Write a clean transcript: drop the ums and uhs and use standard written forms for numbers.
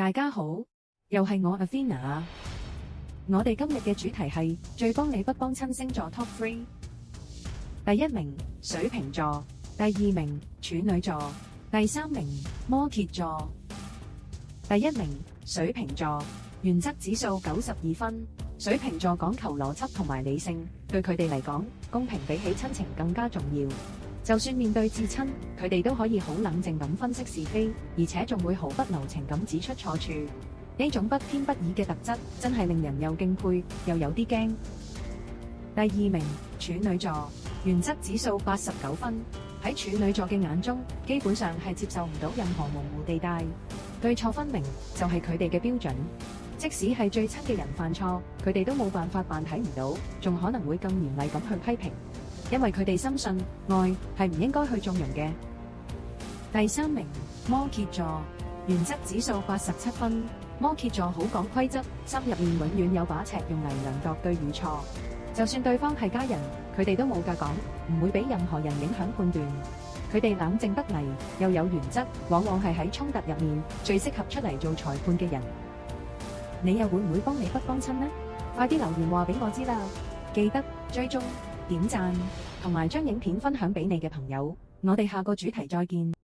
大家好，又係我 Athena。我哋今日嘅主題係最幫你不幫親星座 Top 3。第一名水瓶座，第二名處女座，第三名摩羯座。第一名水瓶座，原則指數92分。水瓶座講求邏輯同埋理性，對佢哋嚟講，公平比起親情更加重要。就算面對至親，佢哋都可以好冷靜咁分析是非，而且仲會毫不留情咁指出錯處。呢種不偏不倚嘅特質，真係令人又敬佩又有啲驚。第二名處女座，原則指數89分。喺處女座嘅眼中，基本上係接受唔到任何模糊地帶，對錯分明就係佢哋嘅標準。即使係最親嘅人犯錯，佢哋都冇辦法扮睇唔到，仲可能會更嚴厲咁去批評。因為佢哋深信愛係唔應該去縱容嘅。第三名摩羯座，原則指數87分。摩羯座好講規則，心入面永遠有把尺用嚟量度對與錯。就算對方係家人，佢哋都冇架講，唔會俾任何人影響判斷。佢哋冷靜得嚟，又有原則，往往係喺衝突入面最適合出嚟做裁判嘅人。你又會唔會幫你不幫親呢？快啲留言話俾我知啦！記得追蹤、點讚同埋將影片分享俾你嘅朋友。我哋下個主題再見。